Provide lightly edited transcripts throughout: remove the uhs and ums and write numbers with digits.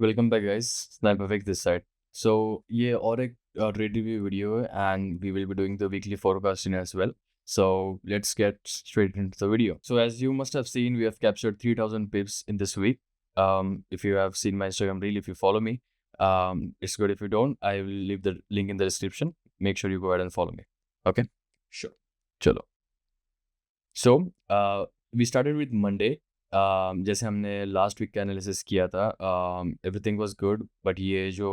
Welcome back guys, sniper Vic this side. So ये और एक ट्रेड रिव्यू वीडियो है and we will be doing the weekly forecasting as well. So let's get straight into the video. So as you must have seen, we have captured 3000 pips in this week. If you have seen my Instagram reel, if you follow me, it's good. If you don't, I will leave the link in the description. Make sure you go ahead and follow me. Okay? Sure. Chalo. So we started with Monday. जैसे हमने last week का analysis किया था, everything was good, but ये जो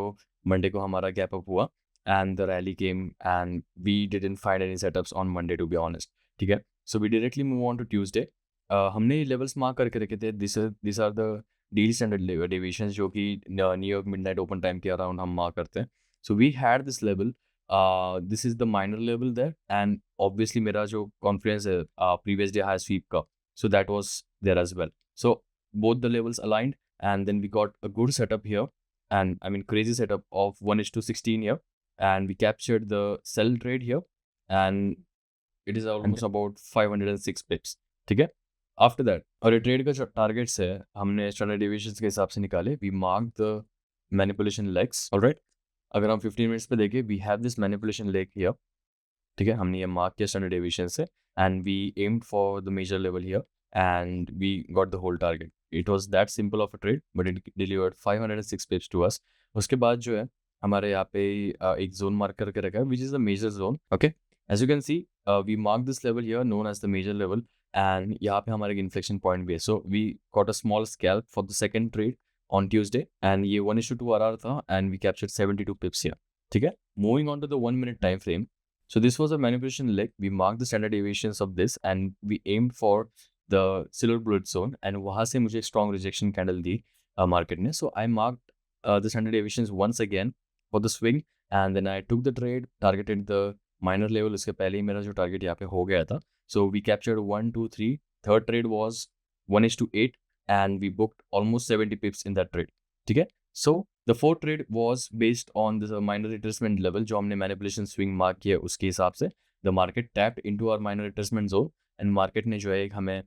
Monday को हमारा gap up हुआ and the rally came and we didn't find any setups on Monday to be honest. ठीक है, so we directly move on to Tuesday. हमने लेवल्स मार्क करके रखे थे। This are the deal standard deviations जो कि New York midnight open time के around हम मार्क करते हैं। So we had this level, this is the minor level there and obviously मेरा जो कॉन्फिडेंस है प्रीवियस डे हाई स्वीप का, so that was there as well. So both the levels aligned, and then we got a good setup here, and I mean crazy setup of 1:16 here, and we captured the sell trade here, and it is almost about 506 pips. ठीक है, after that और ये trade का जो targets है हमने standard deviations के हिसाब से निकाले। We mark the manipulation legs. Alright, अगर हम 15 मिनट्स पे देखें, we have this manipulation leg here. ठीक है, हमने ये मार्क किया स्टैंडर्ड डेविएशन से and we aimed for the major level here and we got the whole target. It was that simple of a trade, but it delivered 506 pips to us. उसके बाद जो है हमारे यहाँ पे एक जोन मार्क करके रखा है, which is the major zone. Okay, as you can see, we mark this level here known as the major level, and यहाँ पे हमारा एक इन्फ्लेक्शन पॉइंट भी है। So we got a small scalp for the second trade on Tuesday and ये 1:2 RR था and we captured 72 pips here. ठीक है, moving on to the 1 minute time frame. So this was a manipulation leg. We marked the standard deviations of this and we aimed for the silver bullet zone, and वहाँ से मुझे strong rejection candle दी market ने. So I marked the standard deviations once again for the swing, and then I took the trade, targeted the minor level. इसके पहले ही मेरा जो target यहाँ पे हो गया था. So we captured 1, 2, 3. Third trade was 1:8, and we booked almost 70 pips in that trade. ठीक है? So the fourth trade was based on this minor retracement level जो हमने manipulation swing mark किया उसके हिसाब से the market tapped into our minor retracement zone and market ने जो है एक हमें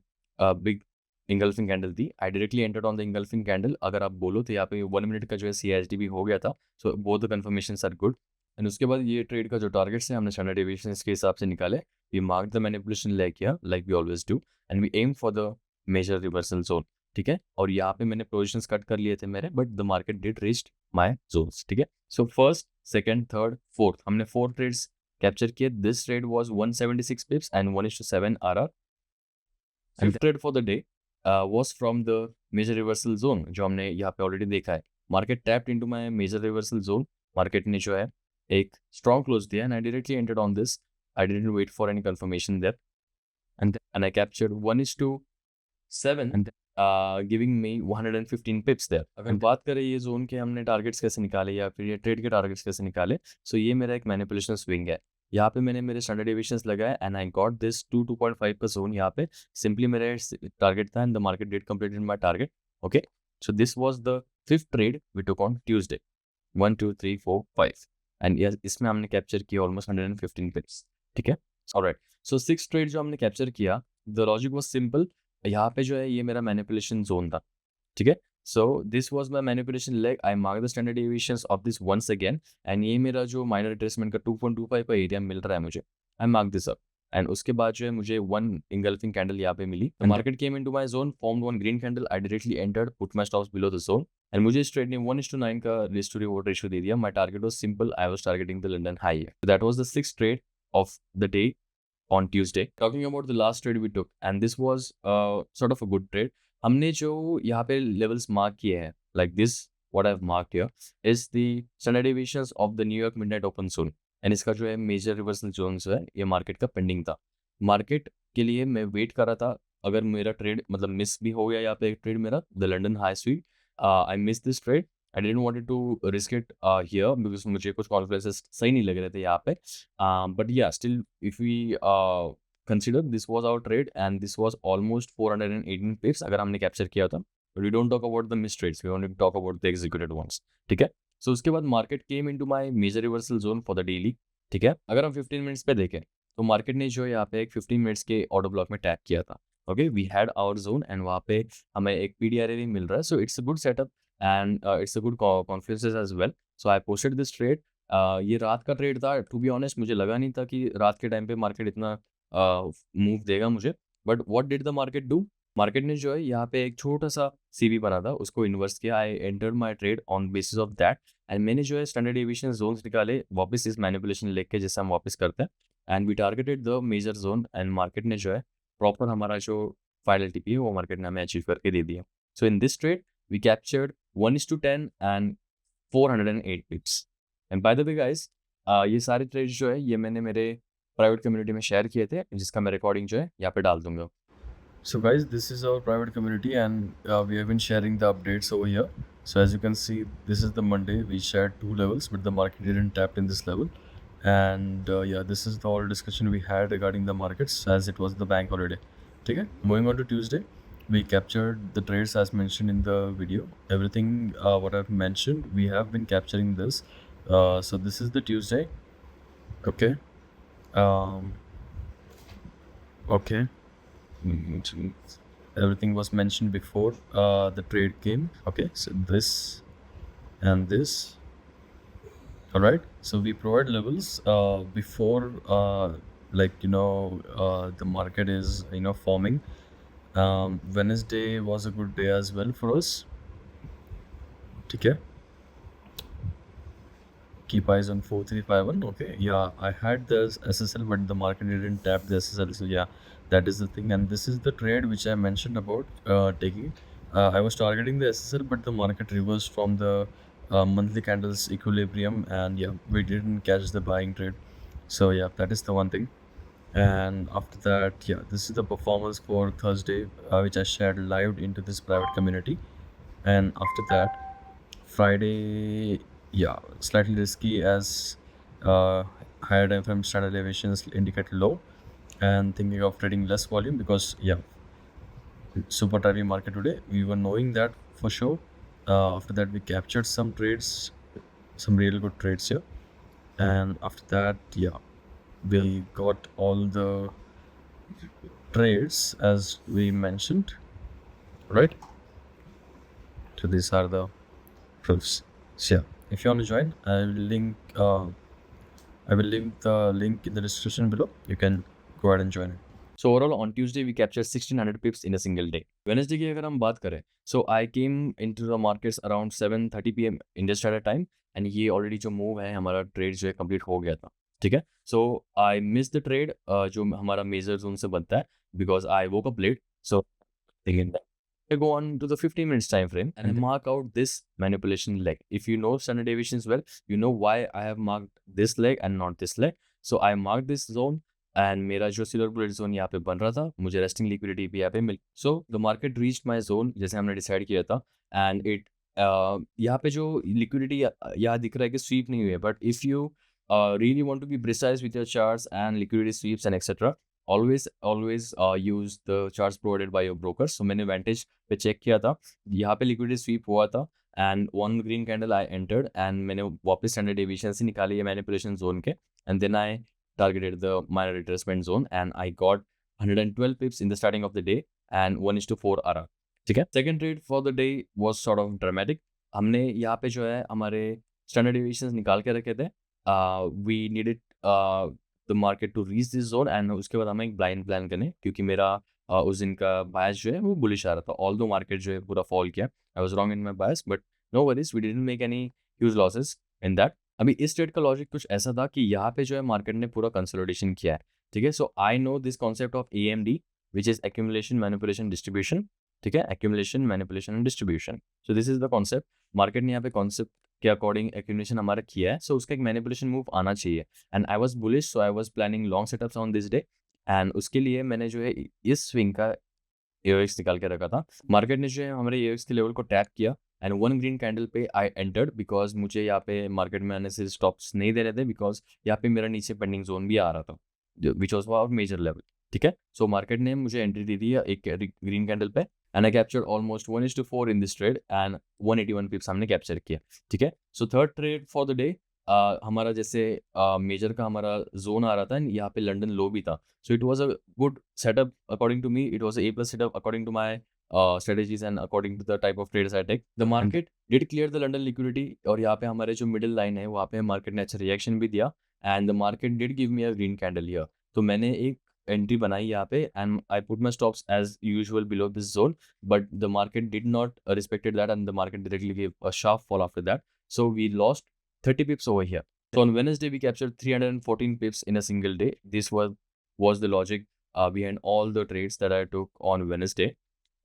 big engulfing candle the. I directly entered on the engulfing candle। अगर आप बोलो तो यहाँ पे 1 minute का जो है CSD भी हो गया था। So both the confirmations are good। And उसके बाद ये ट्रेड का जो टारगेट्स है हमने स्टैंडर्ड डेविएशंस के हिसाब से निकाले। We mark the manipulation leg here like we always do and we aim for the major reversal zone. ठीक है, और यहाँ पे मैंने पोजीशंस कट कर लिए थे मेरे, but the market did reached my zones. ठीक है, so first, second, third, fourth हमने 4 ट्रेड्स कैप्चर किए। This trade was 176 pips and 1:7 RR। Fifth trade for the day was from the major reversal zone जो हमने यहाँ पे already देखा है। Market tapped into my major reversal zone. Market ने जो है एक स्ट्रॉन्ग क्लोज दिया and I directly entered on this. I didn't wait for any confirmation there and I captured 1:7 and giving me 115 pips there. अगर बात करें ये zone के हमने टारगेट्स कैसे निकाले या फिर ये ट्रेड के टारगेट्स कैसे निकाले, सो ये मेरा एक मैनिपुलेशन स्विंग है। यहाँ पे मैंने मेरे स्टैंडर्ड डेविएशंस लगाए एंड आई गॉट दिस 2.5 का जोन। यहाँ पे सिंपली मेरा टारगेट था and the market did completed my target. Okay, so this was the fifth trade we took on Tuesday. 1, 2, 3, 4, 5 and इसमें हमने कैप्चर किया ऑलमोस्ट 115 पिप्स। ठीक है, ऑलराइट। सो सिक्स ट्रेड जो हमने कैप्चर किया, द लॉजिक वाज सिंपल। यहाँ पे जो है ये मेरा मैनिपुलेशन जोन था। ठीक है, so this was my manipulation leg. I mark the standard deviations of this once again and ये मेरा जो माइनर रिट्रेसमेंट का 2.25 का एरिया मिल रहा है मुझे। I mark this up and उसके बाद जो है मुझे वन इंगल्फिंग कैंडल यहाँ पे मिली। The market came into my zone, formed one green candle. I directly entered, put my stops below the zone and मुझे इस ट्रेड ने 1:9 का रिस्क टू रिवॉर्ड रेशियो दे दिया। My target was simple, I was targeting the London high. That was the sixth trade of the day on Tuesday. Talking about the last trade we took, and this was sort of a good trade. हमने जो यहाँ पे levels mark किए हैं, like this, what I've marked here is the standard deviations of the New York midnight open zone. And इसका जो है major reversal zones है, ये market का pending था। Market के लिए मैं wait कर रहा था, अगर मेरा trade मतलब miss भी हो गया यहाँ पे एक trade मेरा, the London high sweep, I missed this trade. I didn't want to risk it here because मुझे कुछ कॉन्फ्रेंसेस सही नहीं लग रहे थे यहाँ पे। But yeah, still if we consider this was our trade and this was almost 418 pips अगर हमने कैप्चर किया था। But we don't talk about the missed trades, we only talk about the executed ones। ठीक है, so उसके बाद market came into my major reversal zone for the daily. ठीक है, अगर हम 15 मिनट्स पे देखें तो मार्केट ने जो है यहाँ पे एक 15 मिनट्स के ऑर्डर ब्लॉक में टैप किया था। Okay, we had our zone and वहाँ पे हमें एक पीडीआरए भी मिल रहा है। So it's a good setup and it's a good confluences as well. So I posted this trade. ये रात का ट्रेड था, टू बी ऑनेस्ट मुझे लगा नहीं था कि रात के टाइम पे मार्केट इतना मूव देगा मुझे, but what did the market do? Market ने जो है यहाँ पे एक छोटा सा सीवी बना था, उसको इन्वर्स किया। I entered my trade on basis of that, and मैंने जो है स्टैंडर्ड डेविएशन जोन्स निकाले वापस इस मैनिपुलेशन लेग के, जैसे हम वापस करते हैं, and we targeted the major zone, and market ने जो है प्रॉपर हमारा जो फाइल एलटीपी है वो मार्केट ने हमें अचीव करके दे दिया। So in this trade we captured 1:10 and 408 pips. And by the way guys, ये सारे ट्रेड्स जो है ये मैंने मेरे प्राइवेट कम्युनिटी में शेयर किए थे, जिसका मैं रिकॉर्डिंग जो है यहाँ पे डाल दूंगा। So guys, this is our private community, and we have been sharing the updates over here. So as you can see, this is the Monday. We shared 2 levels, but the market didn't tap in this level. And yeah, this is the whole discussion we had regarding the markets, as it was the bank holiday. Okay, moving on to Tuesday, we captured the trades as mentioned in the video. Everything what I've mentioned, we have been capturing this. So this is the Tuesday. Okay. Um, okay. Everything was mentioned before the trade came. Okay, so this and this. All right, so we provide levels before the market is forming. Wednesday was a good day as well for us. Okay, keep eyes on 4351. Okay, yeah, I had this SSL, but the market didn't tap the SSL, so yeah, that is the thing. And this is the trade which I mentioned about taking. I was targeting the SSL, but the market reversed from the monthly candles equilibrium, and yeah, we didn't catch the buying trade. So yeah, that is the one thing. And after that, yeah, this is the performance for Thursday, which I shared live into this private community. And after that, Friday, yeah, slightly risky as higher time frame standard deviations indicate low, and thinking of trading less volume because yeah, super timing market today. We were knowing that for sure. After that, we captured some trades, some real good trades here, and after that, yeah, we got all the trades as we mentioned, right? So these are the proofs. So yeah, if you want to join, I will link the link in the description below. You can go ahead and join it. So overall on Tuesday we captured 1600 pips in a single day. Wednesday की अगर हम बात करें, so I came into the markets around 7:30 PM Indian Standard Time, and ये already जो move है हमारा trade जो है complete हो गया था, ठीक है? So I missed the trade जो हमारा major zone से बनता है, because I woke up late. So again, I go on to the 15 minutes time frame and I mark out this manipulation leg. If you know standard deviations well, you know why I have marked this leg and not this leg. So I marked this zone, and मेरा जो silver bullet zone यहाँ पे बन रहा था, मुझे resting liquidity भी यहाँ पे मिल। So the market reached my zone जैसे हमने डिसाइड किया था, एंड इट यहाँ पे जो लिक्विडिटी यहाँ दिख रहा है कि स्वीप नहीं हुई है, but if you really want to be precise with your charts and liquidity sweeps and et cetera, always use the charts provided by your brokers. So मैंने Vantage पे चेक किया था, यहाँ पे liquidity sweep हुआ था, and one green candle I entered, and मैंने वापस standard deviation से निकाली है manipulation zone के, and then I targeted the minor retracement zone, and I got 112 pips in the starting of the day and 1:4 RR. ठीक है, second trade for the day was sort of dramatic. हमने यहाँ पे जो है हमारे standard deviations निकाल के रखे थे. We needed the market to reach this zone, and उसके बाद हमें एक ब्लाइंड प्लान करने, क्योंकि मेरा उस दिन का बायस जो है वो बुलिश आ रहा था, ऑल दो मार्केट जो है पूरा फॉल किया। I was wrong in my bias, but no worries, we didn't make any huge losses in that. अभी इस ट्रेड का लॉजिक कुछ ऐसा था कि यहाँ पे जो है मार्केट ने पूरा कंसोलिडेशन किया है, ठीक है। So I know this concept of AMD, which is accumulation manipulation distribution, ठीक है, accumulation manipulation and distribution. So this is the concept. Market ने यहाँ पे कॉन्सेप्ट के अकॉर्डिंग एक्यूमुलेशन हमारा किया है, सो उसका एक मैनिपुलेशन मूव आना चाहिए, and I was bullish, so I was planning long setups on this day, and उसके लिए मैंने जो है इस स्विंग का AOX निकाल के रखा था। मार्केट ने जो है हमारे AOX के लेवल को टैप किया, एंड वन ग्रीन कैंडल पे आई एंटर्ड, बिकॉज मुझे यहाँ पे मार्केट में आने से स्टॉप्स नहीं दे रहे थे, बिकॉज यहाँ पे मेरा नीचे पेंडिंग जोन भी आ रहा था, which was our major level, ठीक है। सो मार्केट ने मुझे एंट्री दे दी एक ग्रीन कैंडल पे, and I captured almost 1:4 in this trade, and 181 पिप्स हमने कैप्चर किया, ठीक है। So third trade for the day, हमारा जैसे मेजर का हमारा जोन आ रहा था, यहाँ पे लंडन लो भी था, so it was a good setup according to me, it was A+ setup according to my strategies and according to the type of traders I take. The market did clear the London liquidity और यहाँ पे हमारे जो middle line है वहाँ पे market ने अच्छा reaction भी दिया and the market did give me a green candle here. तो मैंने एक entry बनाई यहाँ पे and I put my stops as usual below this zone, but the market did not respected that and the market directly gave a sharp fall after that. So we lost 30 pips over here. So on Wednesday we captured 314 pips in a single day. This was the logic behind all the trades that I took on Wednesday.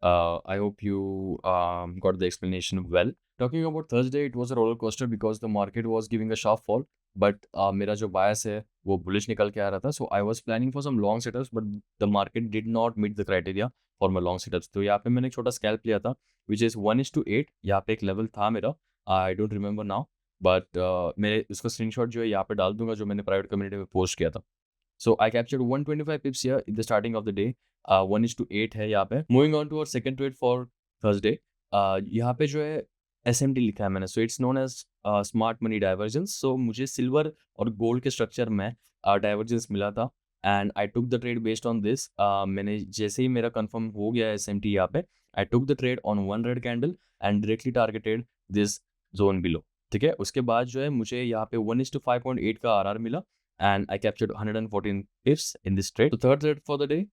I hope you got the explanation well. Talking about Thursday, it was a roller coaster because the market was giving a sharp fall, but मेरा जो bias है वो bullish निकल के आ रहा था. So I was planning for some long setups, but the market did not meet the criteria for my long setups. तो यहाँ पे मैंने एक छोटा scalp लिया था, which is 1:8. यहाँ पे एक level था मेरा, I don't remember now, but मैं उसका screenshot जो है यहाँ पे डाल दूंगा जो मैंने private community में post किया था. So I captured 125 pips here in the starting of the day. 1:8 है यहाँ पे. Moving on to our second trade for Thursday. यहाँ पे जो है SMD लिखा है मैंने. So it's known as Smart Money Divergence. So मुझे सिल्वर और गोल्ड के स्ट्रक्चर में डाइवर्जेंस मिला था and I took the trade based on this. मैंने जैसे ही मेरा कंफर्म हो गया SMT यहाँ पे, I took the trade on one red candle and directly targeted this zone below. ठीक है, उसके बाद जो है मुझे यहाँ पे 1:5.8 का RR मिला and I captured 114 pips in this trade. So third trade for the day,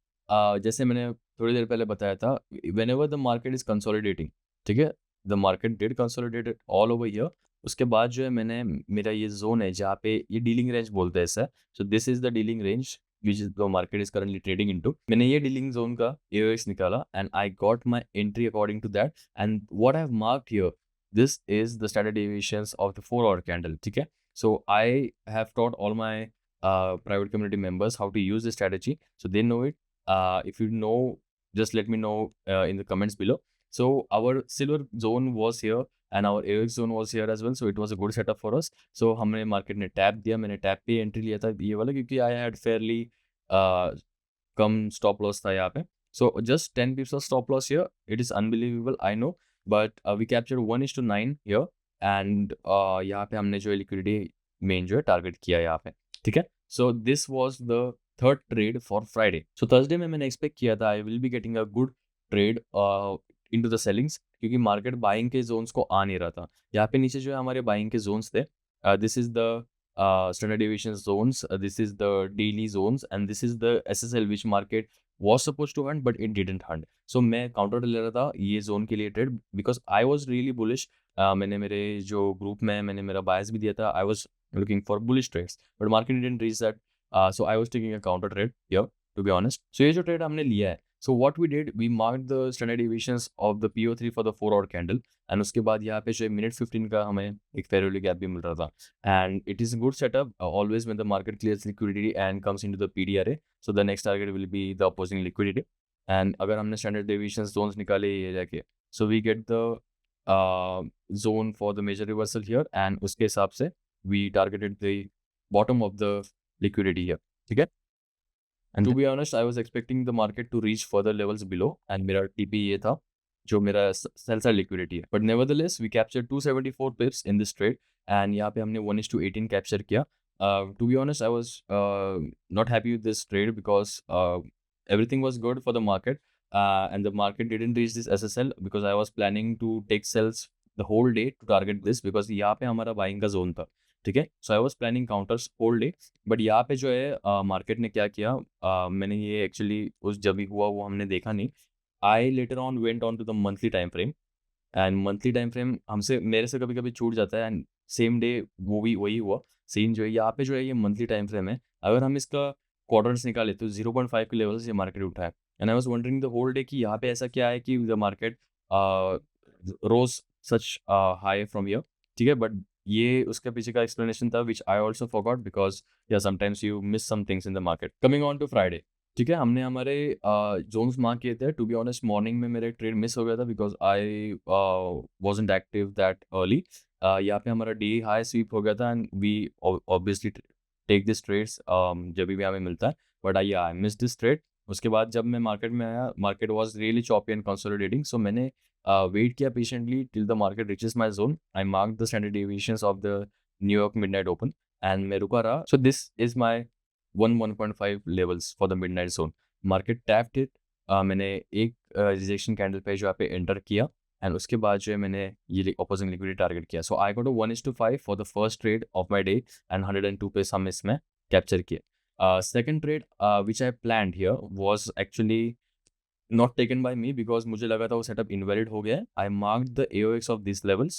जैसे मैंने थोड़ी देर पहले बताया था, whenever the market is consolidating, ठीक है, the market did consolidate all over here. उसके बाद जो है मैंने मेरा ये जोन है जहाँ पे ये डीलिंग रेंज बोलते हैं sir. So this is the dealing range which is the market is currently trading into. मैंने ये डीलिंग जोन का AOX निकाला and I got my entry according to that. And what I have marked here, this is the standard deviations of the 4-hour candle. ठीक है, so I have taught all my private community members how to use this strategy, so they know it. If you know, just let me know in the comments below. So our silver zone was here and our AOX zone was here as well, so it was a good setup for us. So हमने market ने tap दिया, मैंने tap पे entry लिया था ये वाला क्योंकि I had fairly come stop loss था यहाँ पे. So just 10 pips of stop loss here. It is unbelievable, I know, but we captured 1:9 here and यहाँ पे हमने जो liquidity main जो है target किया यहाँ पे. ठीक है, so this was the third trade for Friday. So Thursday में मैंने expect किया था I will be getting a good trade into the sellings क्योंकि मार्केट बाइंग के जोन्स को आ नहीं रहा था. यहाँ पे नीचे जो है हमारे बाइंग के जोन्स थे. This is the standard deviation zones, this is the daily zones and this is the SSL which market was supposed to hunt but it didn't hunt. So मैं काउंटर ले रहा था ये जोन के लिए trade because I was really bullish. मैंने मेरे जो ग्रुप में मैंने मेरा बायस भी दिया था. I was looking for bullish trades but market didn't reach that. So I was taking a counter trade here to be honest. So ये जो ट्रेड हमने लिया है, so what we did, we marked the standard deviations of the PO3 for the 4-hour candle and उसके बाद यहाँ पे जो है minute 15 का हमें एक fair value gap भी मिल रहा था and it is a good setup always when the market clears liquidity and comes into the PDRA. So the next target will be the opposing liquidity and अगर हमने standard deviations zones निकाले ये जाके, so we get the zone for the major reversal here and उसके हिसाब से we targeted the bottom of the liquidity here. ठीक है, and to be honest I was expecting the market to reach further levels below and मेरा TP ये था जो मेरा sell side liquidity है, but nevertheless we captured 274 pips in this trade and यहाँ पे हमने 1:18 capture किया. To be honest I was not happy with this trade because everything was good for the market and the market didn't reach this SSL because I was planning to take sells the whole day to target this because यहाँ पे हमारा buying का zone था. ठीक है, so I was planning counters whole day but यहाँ पे जो है मार्केट ने क्या किया, मैंने ये एक्चुअली उस जब भी हुआ वो हमने देखा नहीं. I later on went on to the monthly time frame and monthly time frame हमसे मेरे से कभी कभी छूट जाता है एंड सेम डे वो भी वही हुआ सीन जो है. यहाँ पे जो है ये मंथली टाइम फ्रेम है, अगर हम इसका क्वार्टर्स निकाले तो 0.5 के लेवल से मार्केट उठा है and I was wondering the whole day कि यहाँ पे ऐसा क्या है कि the market rose such high from here. ठीक है, बट ये उसके पीछे का एक्सप्लेनेशन था which I also forgot because yeah sometimes you miss some things in the market. Coming on to Friday, ठीक है, हमने हमारे जोन्स मार्क किए थे. टू बी ऑनेस्ट मॉर्निंग में मेरे ट्रेड मिस हो गया था because I wasn't active that early. यहाँ पे हमारा डे हाई स्वीप हो गया था and we obviously take this trades जब भी हमें मिलता है, but I miss this trade. उसके बाद जब मैं मार्केट में आया market was really choppy and consolidating, so मैंने वेट किया patiently till the market reaches my zone. I mark the standard deviations of the New York midnight open and मैं रुका रहा. सो this is my 1.5 levels for the midnight zone. Market tapped it मैंने एक rejection candle पे जो यहाँ पे enter किया एंड उसके बाद जो है मैंने ये अपोजिंग लिक्विडिटी टारगेट किया. So I go to 1:5 for the first trade of my day and 102 पे हम इसमें कैप्चर किए. Second trade which I planned here was actually not taken by me because मुझे लगा था वो सेटअप इनवैलिड हो गया है. I marked the AOX of these levels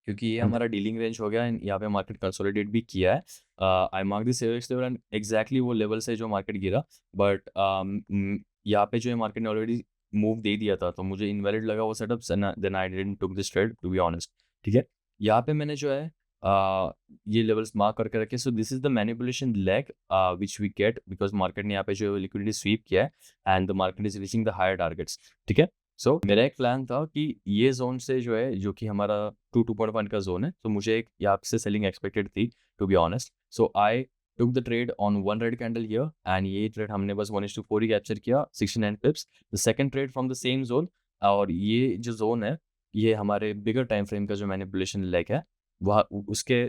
क्योंकि ये हमारा डीलिंग रेंज हो गया एंड यहाँ पे मार्केट कंसोलिडेट भी किया है. I mark this AOX level and exactly वो लेवल से जो मार्केट गिरा, बट यहाँ पे जो है मार्केट ने ऑलरेडी मूव दे दिया था तो मुझे इनवैलिड लगा वो setup. Then I didn't took this trade to be honest. ठीक है, यहाँ पे मैंने जो है ये लेवल्स मार्क करके रखे. So this is the manipulation leg which we get because market ने यहाँ पे जो लिक्विडिटी स्वीप किया है and the market is reaching the higher targets. ठीक है, सो मेरा एक प्लान था कि ये जोन से जो है जो कि हमारा 2.1 का जोन है, तो मुझे एक यहाँ से सेलिंग एक्सपेक्टेड थी to be honest. So I took the trade on one red candle here and ये ट्रेड हमने बस 1:4 ही कैप्चर किया 69 pips. The second trade from the same zone, और ये जो जोन है ये हमारे बिगर टाइम फ्रेम का जो मैनिपुलेशन लेग है वह उसके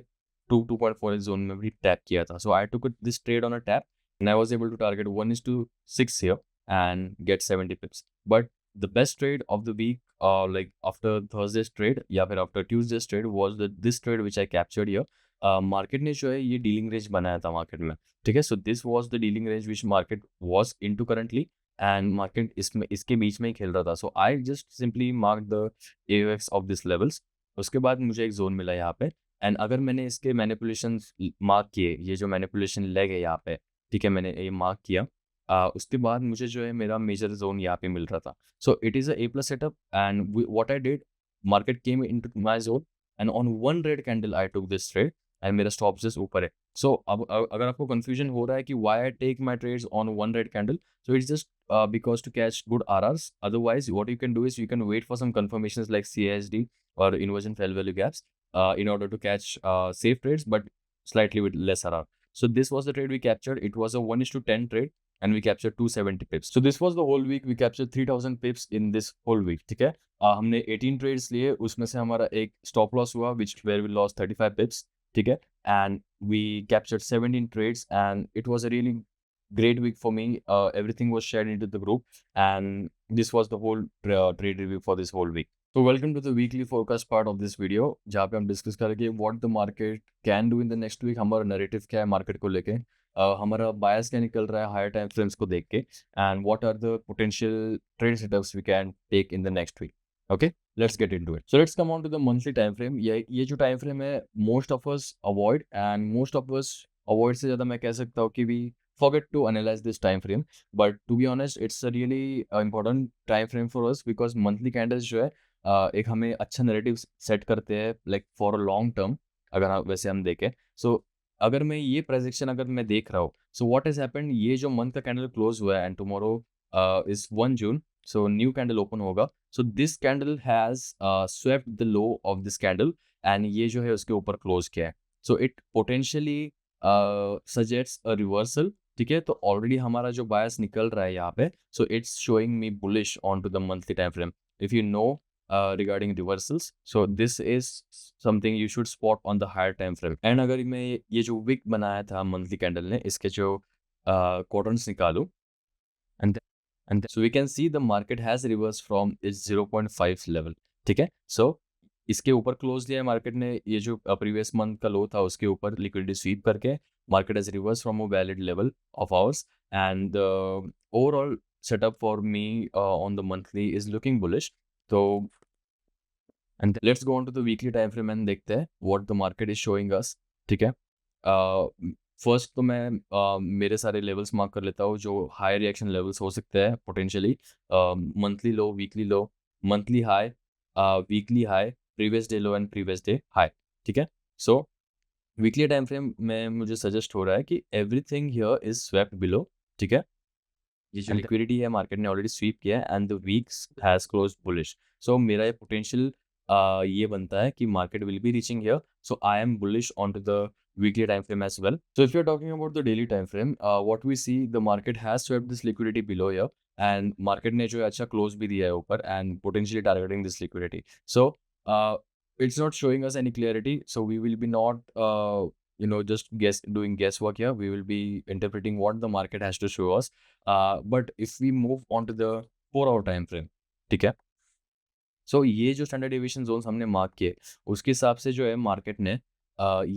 2.4 जोन में भी टैप किया था. So I took this trade on a tap and I was able to target 1:6 here and get 70 pips. But the best trade of the week, like after Thursday's trade या फिर after Tuesday's trade was this trade which I captured here. Market ने जो है ये dealing range बनाया था market में. ठीक है, so this was the dealing range which market was into currently and market इसमें इसके बीच में ही खेल रहा था. So I just simply mark the AOX of this levels. उसके बाद मुझे एक जोन मिला यहाँ पे एंड अगर मैंने इसके मैनिपुलेशन मार्क किए, ये जो मैनिपुलेशन लेग है यहाँ पे, ठीक है, मैंने ये मार्क किया. उसके बाद मुझे जो है मेरा मेजर जोन यहाँ पे मिल रहा था. So it is A+ setup and what I did, market came into my zone and on one red candle I took this trade and मेरा स्टॉप जस्ट ऊपर है. सो अब अगर आपको कंफ्यूजन हो रहा है कि why I take my trades on one red candle, so it's just because to catch good RRs. Otherwise what you can do is you can wait for some confirmations like CASD or inversion fair value gaps in order to catch safe trades but slightly with less RR. So this was the trade we captured. It was a 1:10 trade and we captured 270 pips. So this was the whole week. We captured 3000 pips in this whole week. ठीक है, हमने 18 trades लिए, उसमें से हमारा एक stop loss हुआ which where we lost 35 pips. ठीक है, and we captured 17 trades and it was a really great week for me. Everything was shared into the group and this was the whole trade review for this whole week. So welcome to the weekly forecast part of this video जहाँ पे हम discuss करेंगे what the market can do in the next week. हमारा narrative क्या है market को लेके, हमारा बायस क्या निकल रहा है हायर टाइम फ्रेम्स को देख के and what are the potential trade setups we can take in the next week. Okay, let's get into it. So let's come on to the monthly time frame. ये जो time frame है most of us avoid and most of us avoid से ज़्यादा मैं कह सकता हूँ कि we forget to analyze this time frame, but to be honest it's a really important time frame for us because monthly candles जो है एक हमें अच्छा नैरेटिव सेट करते हैं like for a long term. अगर आप वैसे हम देखें, सो अगर मैं ये प्रेडिक्शन अगर मैं देख रहा हूँ, सो व्हाट हैज हैपेंड, ये जो मंथ का कैंडल क्लोज हुआ है and tomorrow is 1 June, so new candle open होगा. So this candle has swept the low of this candle and ये जो है उसके ऊपर क्लोज किया है. So it potentially suggests a reversal. ठीक है, तो ऑलरेडी हमारा जो बायस निकल रहा है यहाँ पे, so it's showing me bullish on to the monthly time frame. If you know regarding reversals, so this is something you should spot on the higher time frame. and अगर मैं ये जो wick बनाया था मंथली कैंडल ने, इसके जो quadrants निकालूं and so we can see the market has reversed from its 0.5 level. ठीक है, so इसके ऊपर क्लोज दिया है मार्केट ने. ये जो प्रीवियस मंथ का लो था उसके ऊपर लिक्विडिटी स्वीप करके market has reverse from a valid level of hours and overall setup for me on the monthly is looking bullish. तो and let's go on to the weekly time frame and देखते हैं what the market is showing us. ठीक है, first तो मैं मेरे सारे levels mark कर लेता हूँ जो हाई रिएक्शन लेवल्स हो सकते हैं potentially. Monthly low, weekly low, monthly high, weekly high, previous day low and previous day high. ठीक है, सो वीकली टाइम फ्रेम में मुझे सजेस्ट हो रहा है कि everything here is swept below. ठीक है, ये जो लिक्विडिटी है मार्केट ने ऑलरेडी स्वीप किया है and the weeks has close bullish. So मेरा ये पोटेंशियल ये बनता है कि market will be reaching here. So I am bullish on to the weekly time frame as well. So if you're talking about the daily time frame, what we see, the market has swept this liquidity below here and market ने जो है अच्छा close भी दिया है ऊपर and potentially targeting this liquidity. So it's not showing us any clarity, so we will be not just doing guesswork here. We will be interpreting what the market has to show us. But if we move on to the 4 hour time frame, ठीक है, सो ये जो standard deviation Jones हमने mark किए, उसके हिसाब से जो है मार्केट ने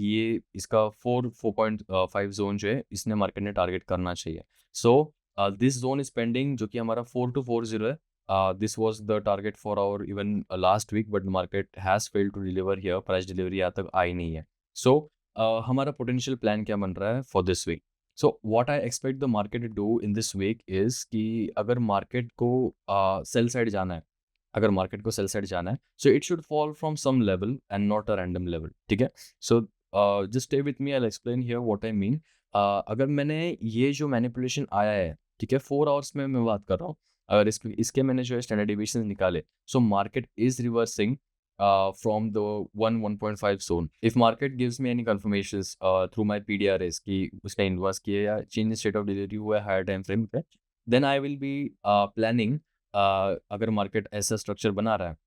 ये इसका 4.5 जोन जो है इसने मार्केट ने टारगेट करना चाहिए. So this zone is pending, जो कि हमारा 4240 है. This was the target for our even last week, but market has failed to deliver here. Price delivery यहाँ तक आई नहीं है. सो हमारा पोटेंशियल प्लान क्या बन रहा है for this week? So what I expect the market to do in this week is कि अगर मार्केट को सेल साइड जाना है, अगर मार्केट को सेल साइड जाना है, so it should fall from some level and not a random level. ठीक है, so just stay with me, I will explain here what I mean. अगर मैंने ये जो मैनिपुलेशन आया है, ठीक है, 4 आवर्स में मैं बात कर रहा हूँ, अगर इसके मैंने जो है स्टैंडर्ड डेविएशन निकाले, so market is reversing from the 1.5 zone. If market gives me any confirmations through my PDRs कि उसका इन्वर्स किया या चेंज स्टेट ऑफ डिलीवरी हुआ है हायर टाइम फ्रेम पे, then I will be planning. अगर market ऐसा स्ट्रक्चर बना रहा है,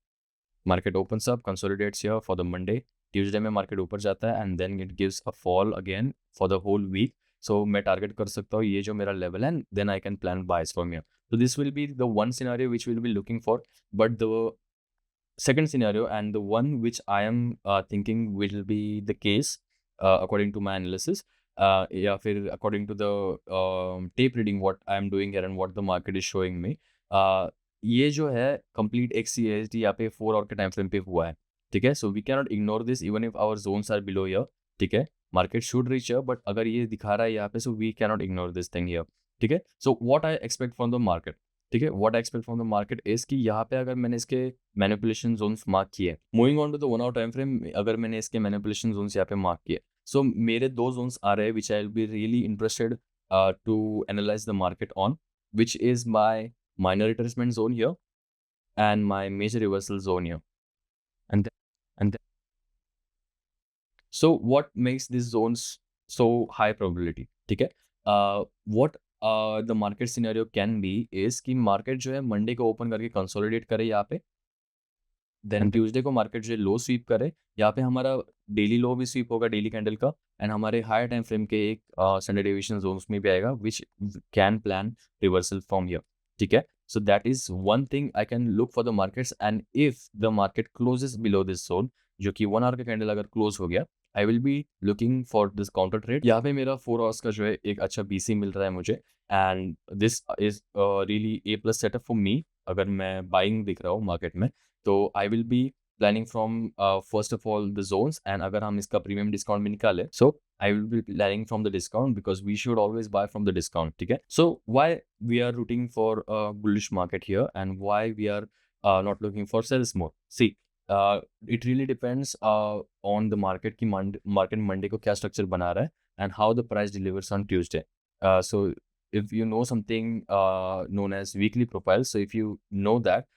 market opens up, consolidates here for the Monday, Tuesday में मार्केट ऊपर जाता है and then it gives a fall again for the whole week. So मैं टारगेट कर सकता हूँ ये जो मेरा लेवल है, then I can plan buys from here. So this will be the one scenario which we'll be looking for. But the second scenario, and the one which I am thinking will be the case according to my analysis, या फिर according to the tape reading what I am doing here and what the market is showing me, ये जो है complete एक CASD यहाँ पे 4 our के time frame पे हुआ है. ठीक है, so we can not ignore this even if our zones are below here. ठीक है, market should reach here, but अगर ये दिखा रहा है यहाँ पे, so we can not ignore this thing here. ठीक है, so what I expect from the market, ठीक है, what I expect from the market is कि यहाँ पे अगर मैंने इसके मैनिपुलेशन जोन्स मार्क किए, moving on to the 1 our time frame, अगर मैंने इसके मैनिपुलेशन जोन्स यहाँ पे मार्क किए, सो मेरे 2 जोन्स आ रहे हैं which I will be really interested to analyse the market on, which is my minor retracement zone here and my major reversal zone here. And so what makes these zones so high probability? ठीक है, what the market scenario can be is कि market जो है Monday को open करके consolidate करे यहाँ पे, देन ट्यूसडे को मार्केट जो है लो स्वीप करे, यहाँ पे हमारा डेली लो भी स्वीप होगा डेली कैंडल का, एंड हमारे हायर टाइम फ्रेम के एक स्टैंडर्ड डेविएशन जोन्स में भी आएगा which can plan reversal from here. ठीक है, so that is one thing I can look for the markets, and if the market closes below this zone, जो कि 1 our का कैंडल अगर क्लोज हो गया, I will be looking for this counter trade. यहाँ पे मेरा 4 आवर्स का जो है एक अच्छा BC मिल रहा है मुझे, and this is really A plus setup for me. अगर मैं बाइंग दिख रहा हूँ मार्केट में, तो I will be planning from first of all the zones, and अगर हम इसका प्रीमियम डिस्काउंट भी निकाले, so I will be planning from the discount because we should always buy from the discount. ठीक है, so why we are rooting for a bullish market here and why we are not looking for sales more? See, it really depends on the market की market Monday को क्या structure बना रहा है and how the price delivers on Tuesday. So if you know something known as weekly profile, so if you know that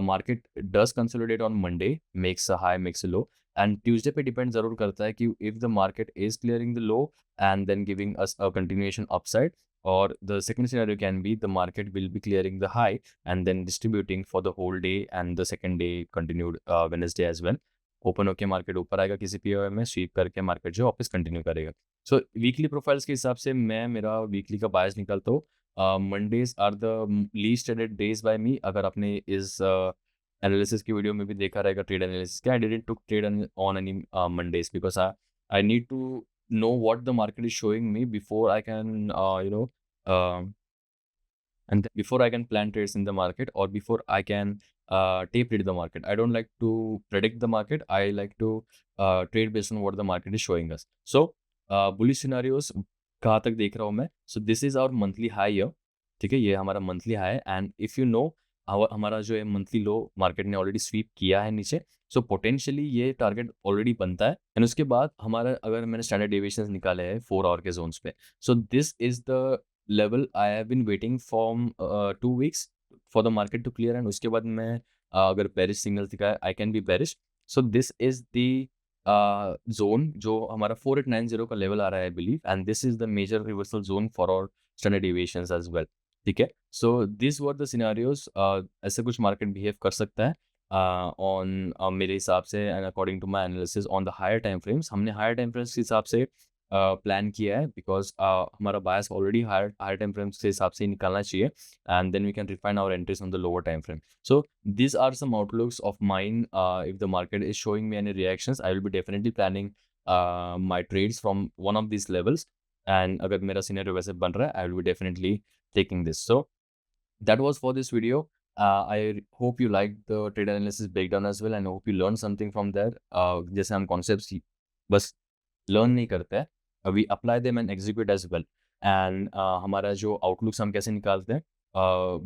market does consolidate on Monday, makes a high, makes a low, and Tuesday पे depend ज़रूर करता है कि if the market is clearing the low and then giving us a continuation upside, or the second scenario can be the market will be clearing the high and then distributing for the whole day, and the second day continued Wednesday as well. Open होके market ऊपर आएगा किसी POI में, SVEEP करके market जो वापस continue करेगा. सो weekly profiles के हिसाब से मैं मेरा वीकली का बायस निकालता हूँ. Mondays are the least traded days by me. अगर आपने इस एनालिसिस की वीडियो में भी देखा रहेगा ट्रेड एनालिसिस का, I didn't took trade on any Mondays because I need to know what the market is showing me before I can and before I can plan trades in the market, or before I can tape read the market. I don't like to predict the market. I like to trade based on what the market is showing us. So bullish scenarios कहाँ तक देख रहा हूँ मैं? So this is our monthly high here. ठीक है, ये हमारा मंथली हाई है, एंड इफ़ यू नो हमारा जो है मंथली लो मार्केट ने ऑलरेडी स्वीप किया है नीचे, सो पोटेंशियली ये टारगेट ऑलरेडी बनता है. एंड उसके बाद हमारा अगर मैंने स्टैंडर्ड डेविएशंस निकाले हैं 4 आवर के जोन्स पे, so this is the level I have been waiting from 2 weeks for the market to clear. And उसके बाद मैं अगर बेरिश सिग्नल दिखाए, I can be bearish. So this is the zone जो हमारा 4890 का लेवल आ रहा है, I believe, and this is the major reversal zone for our standard deviations as well. ठीक है, so this were the scenarios. ऐसे कुछ मार्केट बिहेव कर सकता है ऑन मेरे हिसाब से, and according to my analysis on the higher time frames. हमने हायर टाइम फ्रेम्स के हिसाब से प्लान किया है, बिकॉज हमारा bias already higher time frames के हिसाब से ही निकालना चाहिए, and then we can refine our entries on the lower time frame. So these are some outlooks of mine. If the market is showing me any reactions, I will be definitely planning my trades from one of these levels. And अगर मेरा scenario वैसे बन रहा है, I will be definitely taking this. So that was for this video. I hope you liked the trade analysis breakdown as well, and I hope you learned something from there. जैसे हम concepts बस learn नहीं करते हैं, we apply them and execute as well. And हमारा जो outlooks हम कैसे निकालते हैं,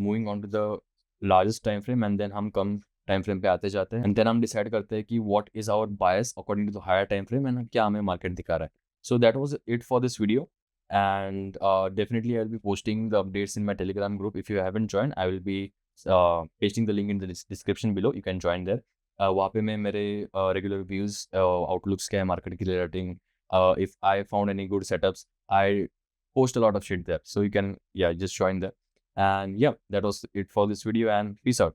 moving on to the largest time frame, and then हम कम टाइम फ्रेम पे आते जाते हैं, एंड देन हम डिसाइड करते हैं कि what is our bias according to the higher time frame, and क्या हमें मार्केट दिखा रहा है. So that was it for this video, and definitely I'll be posting the updates in my Telegram group. If you haven't joined, I will be pasting the link in the description below. You can join there. वहाँ पे मैं मेरे regular views outlooks क्या है market की relating, if I found any good setups, I post a lot of shit there, so you can just join there. And yeah, that was it for this video, and peace out.